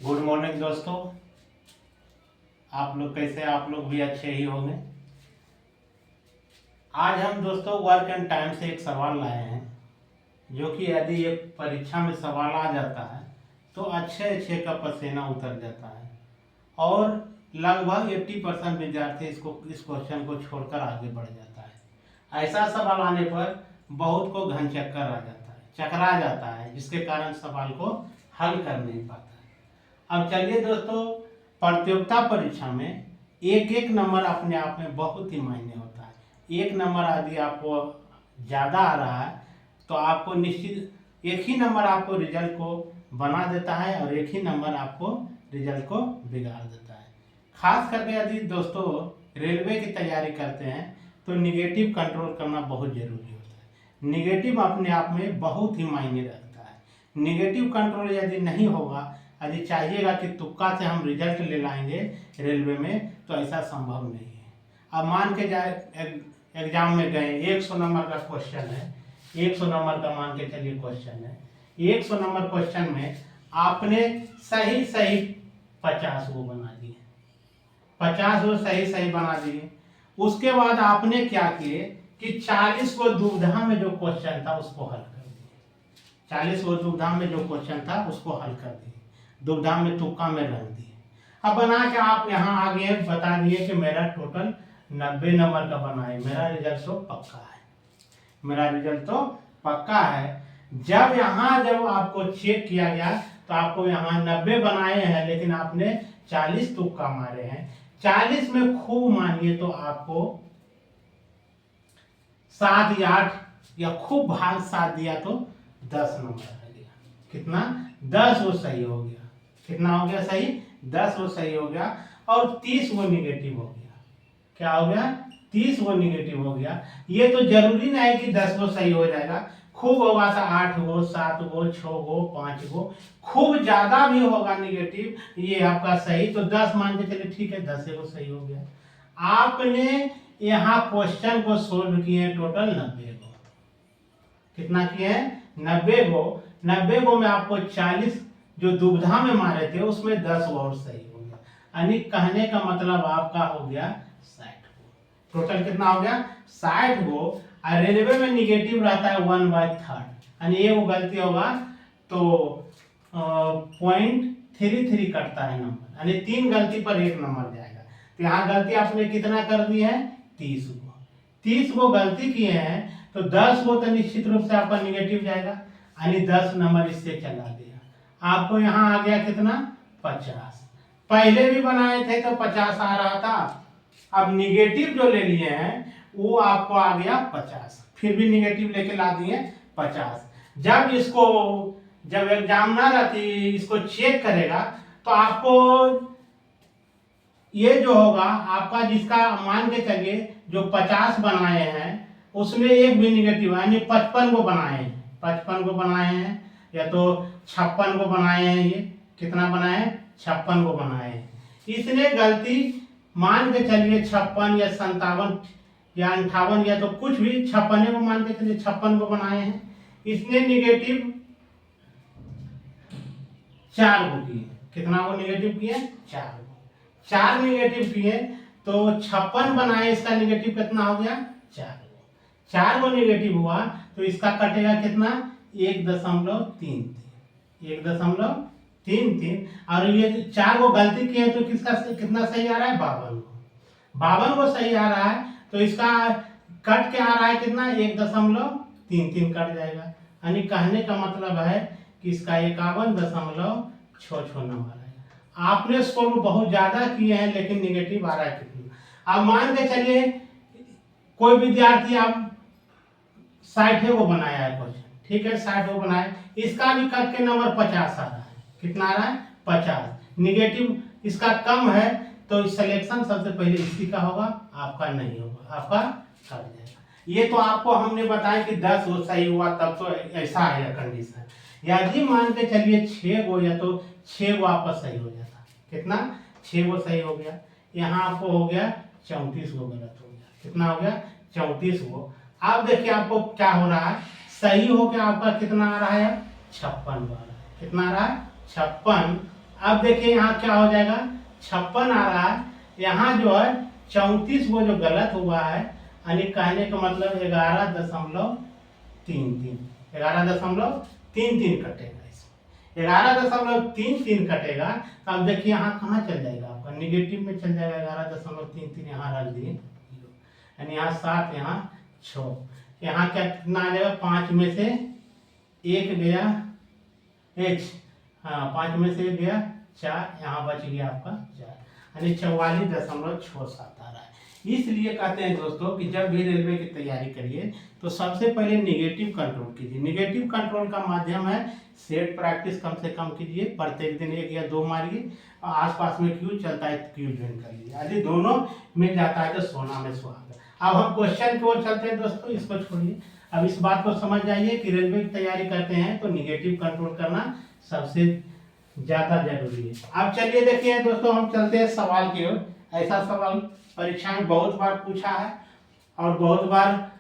Good morning दोस्तों। आप लोग कैसे? आप लोग भी अच्छे ही होंगे। आज हम दोस्तों वर्क एंड टाइम से एक सवाल लाए हैं, जो कि यदि ये परीक्षा में सवाल आ जाता है तो अच्छे अच्छे का पसीना उतर जाता है और लगभग 80% विद्यार्थी इस क्वेश्चन को छोड़कर आगे बढ़ जाता है। ऐसा सवाल आने पर बहुत को घन चक्कर आ जाता है, चकरा जाता है, जिसके कारण सवाल को हल कर नहीं पाता। अब चलिए दोस्तों, प्रतियोगिता परीक्षा में एक एक नंबर अपने आप में बहुत ही मायने होता है। एक नंबर यदि आपको ज़्यादा आ रहा है तो आपको निश्चित एक ही नंबर आपको रिजल्ट को बना देता है और एक ही नंबर आपको रिजल्ट को बिगाड़ देता है। खास करके यदि दोस्तों रेलवे की तैयारी करते हैं तो निगेटिव कंट्रोल करना बहुत ज़रूरी होता है। निगेटिव अपने आप में बहुत ही मायने रखता है। निगेटिव कंट्रोल यदि नहीं होगा, यदि चाहिएगा कि तुक्का से हम रिजल्ट ले लाएंगे रेलवे में, तो ऐसा संभव नहीं है। अब मान के जाए एग्जाम में गए, 100 नंबर का क्वेश्चन है, 100 नंबर का मान के चलिए क्वेश्चन है। 100 नंबर क्वेश्चन में आपने सही सही 50 वो बना दिए, 50 वो सही सही बना दिए। उसके बाद आपने क्या किए कि 40 को दुविधा में जो क्वेश्चन था उसको हल कर दिए। 40 को दुविधा में जो क्वेश्चन था उसको हल कर दिए, दुविधा में तुक्का में रख दिए। अब बना के आप यहाँ आगे बता दिए कि मेरा टोटल 90 नंबर का बना है, मेरा रिजल्ट तो पक्का है, मेरा रिजल्ट तो पक्का है। जब आपको चेक किया गया तो आपको यहाँ 90 बनाए हैं, लेकिन आपने 40 तुक्का मारे हैं। 40 में खूब मानिए तो आपको 7 या 8 या खूब भाग 7 दिया तो 10 नंबर आ गया। कितना? 10 वो सही हो गया। कितना हो गया सही? 10 वो सही हो गया और 30 वो निगेटिव हो गया। क्या हो गया? 30 वो निगेटिव हो गया। ये तो जरूरी नहीं है कि 10 वो सही हो जाएगा, खूब होगा तो 8 गो, 7 गो, 6 गो, 5 गो, खूब ज्यादा भी होगा निगेटिव, ये आपका सही। तो 10 मान के चलिए, ठीक है, 10 वो सही हो गया। आपने यहाँ क्वेश्चन को सोल्व किए टोटल 90 गो। कितना किए हैं? 90 गो। 90 गो में आपको 40 जो दुविधा में मारे थे उसमें 10 और सही हो गया, यानी कहने का मतलब आपका हो गया 60 गो। टोटल कितना हो गया? 60 गो। और रेलवे में निगेटिव रहता है 1/3, यानी ये वो गलती होगा तो 0.33 कटता है नंबर, यानी 3 गलती पर 1 नंबर जाएगा। तो यहाँ गलती आपने कितना कर दी है? 30 गो। 30 गो गलती किए हैं तो 10 गो तो निश्चित रूप से आपका निगेटिव जाएगा, यानी 10 नंबर इससे चला दिया। आपको यहाँ आ गया कितना? 50। पहले भी बनाए थे तो 50 आ रहा था, अब निगेटिव जो ले लिए हैं वो आपको आ गया 50, फिर भी निगेटिव लेके ला दिए 50। जब एग्जामिनर इसको चेक करेगा तो आपको ये जो होगा आपका, जिसका मान के चलिए जो 50 बनाए हैं उसमें एक भी निगेटिव, यानी 55 को बनाए हैं, 55 को बनाए हैं, या तो 56 को बनाए हैं। ये कितना बनाए हैं? 56 को बनाए हैं। इसने गलती मान के चलिए 56 या 57 या 58 या तो कुछ भी 56 को मान के चलिए 56 को बनाए हैं। इसने निगेटिव 4 को किए। कितना को निगेटिव किए? 4 को। 4 निगेटिव किए तो 56 बनाए, इसका निगेटिव कितना हो गया? 4 को। 4 को निगेटिव हुआ तो इसका कटेगा कितना? 1.33, 1.33। और ये 4 को गलती किए तो किसका कितना सही आ रहा है? 52 को। 52 को सही आ रहा है तो इसका कट के आ रहा है कितना? 1.33 कट जाएगा, यानी कहने का मतलब है कि इसका 51.66 नंबर है। आपने स्कोर बहुत ज्यादा किए हैं लेकिन निगेटिव आ रहा है कितना? अब मान के चलिए कोई विद्यार्थी आप 60 को बनाया है क्वेश्चन, ठीक है, 60 को बनाया, इसका भी कट के नंबर 50 आ रहा है। कितना आ रहा है? 50। निगेटिव इसका कम है तो सिलेक्शन सबसे पहले इसी का होगा, आपका नहीं होगा, आपका कट जाएगा। ये तो आपको हमने बताया कि 10 वो सही हुआ तब तो ऐसा है कंडीशन। यदि मान के चलिए 6 गो या तो 6 गो आपका सही हो जाता। कितना? 6 गो सही हो गया। यहाँ आपको हो गया 34 गो गलत हो गया। कितना हो गया? 34 गो। अब देखिए आपको क्या हो रहा है, सही हो गया आपका कितना आ रहा है? 56 आ रहा है। कितना आ रहा है? 56। अब देखिए यहाँ क्या हो जाएगा, 56 आ रहा है, यहाँ जो है 34 वो जो गलत हुआ है, यानी कहने का मतलब 11.33 11.33 कटेगा, इसमें 11.33 कटेगा। तो अब देखिए यहाँ कहाँ चल जाएगा आपका, निगेटिव में चल जाएगा। 11.33 यहाँ रख दिए, यानी यहाँ 7 यहाँ 6, यहाँ क्या कितना आ जाएगा, 5 में से 1 गया h, हाँ 5 में से 1 गया 4, यहाँ बच गया आपका 4, यानी 44.67 आ रहा है। इसलिए कहते हैं दोस्तों कि जब भी रेलवे की तैयारी करिए तो सबसे पहले निगेटिव कंट्रोल कीजिए। निगेटिव कंट्रोल का माध्यम है सेट प्रैक्टिस कम से कम कीजिए, प्रत्येक दिन 1 या 2 मारिए, और आसपास में क्यू चलता है तो क्यू ज्वाइन कर लीजिए। यदि दोनों मिल जाता है तो सोना में सुहागा। अब हम क्वेश्चन की ओर चलते हैं दोस्तों, इसको छोड़िए। अब इस बात को समझ जाइए कि रेलवे की तैयारी करते हैं तो निगेटिव कंट्रोल करना सबसे ज्यादा जरूरी है। अब चलिए देखिए दोस्तों, हम चलते हैं सवाल की ओर। ऐसा सवाल परीक्षा में बहुत बार पूछा है और बहुत बार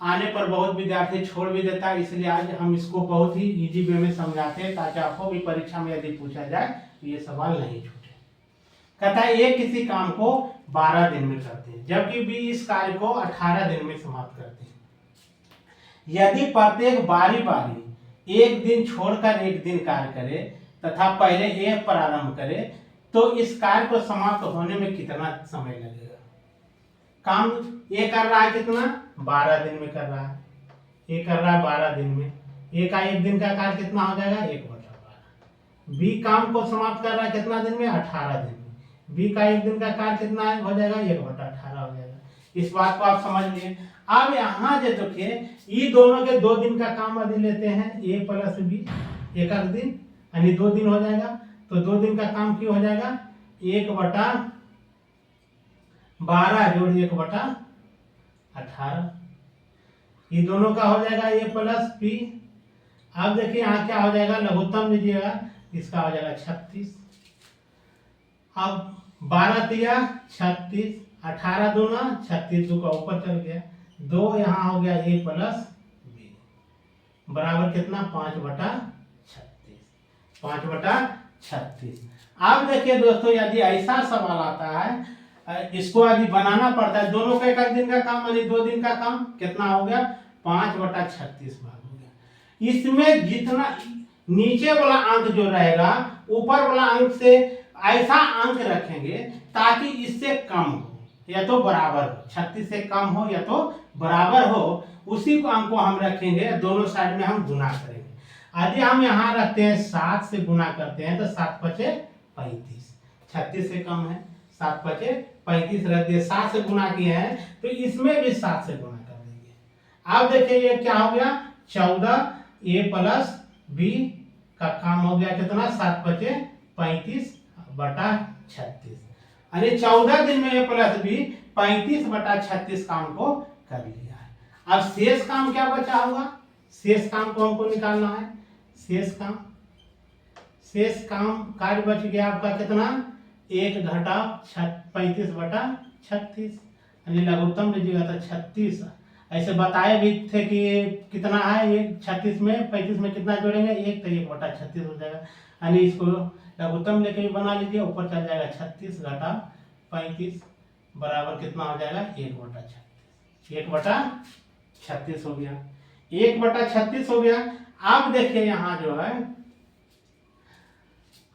आने पर बहुत विद्यार्थी छोड़ भी देता है, इसलिए आज हम इसको बहुत ही इजी वे में समझाते हैं ताकि आपको भी परीक्षा में यदि पूछा जाए तो ये सवाल नहीं छूटे। कहता है एक किसी काम को 12 दिन में करते हैं जबकि बी इस कार्य को 18 दिन में समाप्त करते हैं। यदि प्रत्येक बारी बारी एक दिन छोड़कर एक दिन कार्य करे तथा पहले ए प्रारंभ करे तो इस कार्य को समाप्त होने में कितना समय लगेगा। काम ए कर रहा है कितना, 12 दिन में कर रहा है, ए कर रहा है 12 दिन में, ए का एक दिन का कार्य कितना हो जाएगा, 1/12। बी काम को समाप्त कर रहा है कितना दिन में, 18 दिन में, बी का एक दिन का कार्य कितना है हो जाएगा, 1/18 हो जाएगा। इस बात को आप समझ लिए। अब यहाँ जो देखिए ये दोनों के 2 दिन का काम यदि लेते हैं ए प्लस बी, एक दिन यानी 2 दिन हो जाएगा, तो 2 दिन का काम क्यों हो जाएगा, 1/12 जोड़ 1/18, ये दोनों का हो जाएगा ए प्लस बी। अब देखिए यहाँ क्या हो जाएगा, लघुत्तम लीजिएगा, इसका हो जाएगा 36। अब 12 तिया 36, 18 दूना 36, 2 का ऊपर चल गया, 2 यहाँ हो गया ए प्लस बी बराबर कितना, 5/36, 5/36। अब देखिए दोस्तों यदि ऐसा सवाल आता है, इसको यदि बनाना पड़ता है, दोनों का 1 दिन का काम यानी 2 दिन का काम कितना हो गया, 5/36 भाग हो गया। इसमें जितना नीचे वाला अंक जो रहेगा ऊपर वाला अंक से ऐसा अंक रखेंगे ताकि इससे कम हो या तो बराबर हो, 36 से कम हो या तो बराबर हो, उसी को अंक को हम रखेंगे, दोनों साइड में हम गुना करेंगे। यदि हम यहाँ रखते हैं 7 से गुना करते हैं तो 7×5=35, 36 से कम है, 7×5=35 रख दिए, 7 से गुना किए हैं तो इसमें भी 7 से गुना कर देंगे। अब देखिए ये क्या हो गया, 14 ए प्लस बी का काम हो गया कितना, 7×35/36, यानी 14 दिन में ए प्लस बी 35/36 काम को कर लिया है। अब शेष काम क्या बचा होगा, शेष काम को हमको निकालना है। शेष काम कार्य बच गया आपका कितना, 1 घटा 35/36, यानी लघुत्तम लीजिएगा तो 36। ऐसे बताए भी थे कि कितना है, ये 36 में 35 में कितना जोड़ेंगे, 1 तो 1/36 हो जाएगा, यानी इसको लघुत्तम लेके भी बना लीजिए, ऊपर चल जाएगा 36 घटा 35 बराबर कितना हो जाएगा, 1/36, 1/36 हो गया, 1/36 हो गया। अब देखिए यहाँ जो है,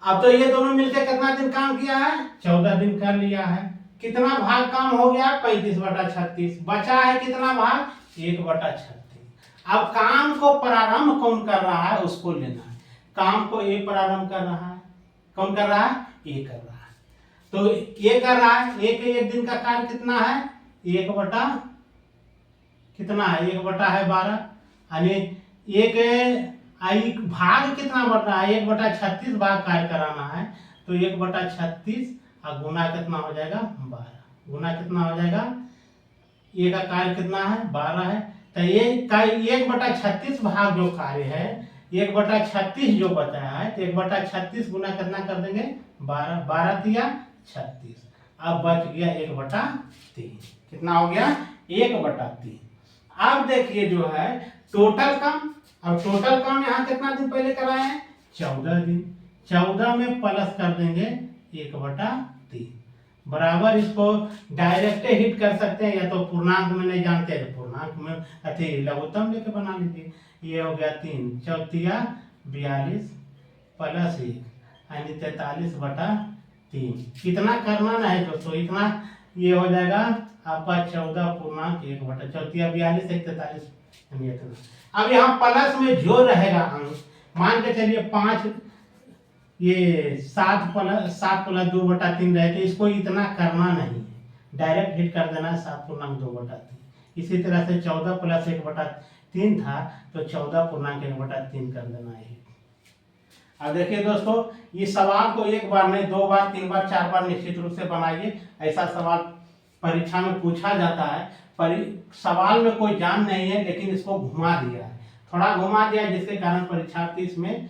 अब तो ये दोनों मिलकर कितना दिन काम किया है, 14 दिन कर लिया है। कितना भाग काम हो गया, 35/36, बचा है कितना भाग, 1/36। अब काम को प्रारंभ कौन कर रहा है उसको लेना है। काम को ए प्रारंभ कर रहा है, कौन कर रहा है, ए कर रहा है, तो ए कर रहा है, ए के 1 दिन का कार्य कितना है, 1 कितना है, 1/12, यानी एक भाग कितना बढ़ रहा है, 1/36 भाग कार्य कराना है, तो 1/36 और गुना कितना हो जाएगा, 12, गुना कितना हो जाएगा, ये का कार्य कितना है, 12 है, तो ये का 1/36 भाग जो कार्य है, 1/36 जो बचा है, तो 1/36 गुना कितना कर देंगे, 12, 12 तिया 36, अब बच गया 1/3, कितना हो गया, 1/3। अब देखिए जो है टोटल काम, अब टोटल काम यहाँ कितना दिन पहले कराए हैं, 14 दिन, 14 में प्लस कर देंगे 1/3 बराबर। इसको डायरेक्ट हिट कर सकते हैं, या तो पूर्णांक में नहीं जानते हैं तो पूर्णांक में अति लघुत्तम लेके बना लीजिए। ये हो गया 3 चौथिया 42 प्लस 1 यानी 43/3। कितना करना ना है दोस्तों, इतना ये हो जाएगा आपका 14.1 चौथिया 42 1 43 यानी इतना। अब यहाँ प्लस में जो रहेगा अंक, मान के चलिए 5 ये 7+2/3 रहे, तो इसको इतना करना नहीं है, डायरेक्ट हिट कर देना है 7.2/3। इसी तरह से 14 + 1/3 था तो 14.1/3 कर देना है। अब देखिए दोस्तों, इस सवाल को एक बार नहीं 2 बार 3 बार 4 बार निश्चित रूप से बनाइए। ऐसा सवाल परीक्षा में पूछा जाता है। सवाल में कोई जान नहीं है, लेकिन इसको घुमा दिया है, थोड़ा घुमा दिया, जिसके कारण परीक्षार्थी इसमें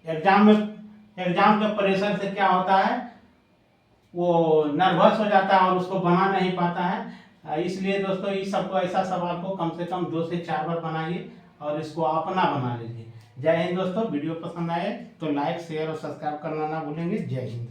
एग्जाम के प्रेशर से क्या होता है, वो नर्वस हो जाता है और उसको बना नहीं पाता है। इसलिए दोस्तों इस सबको ऐसा सवाल को कम से कम 2 से 4 बार बनाइए और इसको अपना बना लीजिए। जय हिंद दोस्तों। वीडियो पसंद आए तो लाइक शेयर और सब्सक्राइब करना ना भूलेंगे। जय हिंद।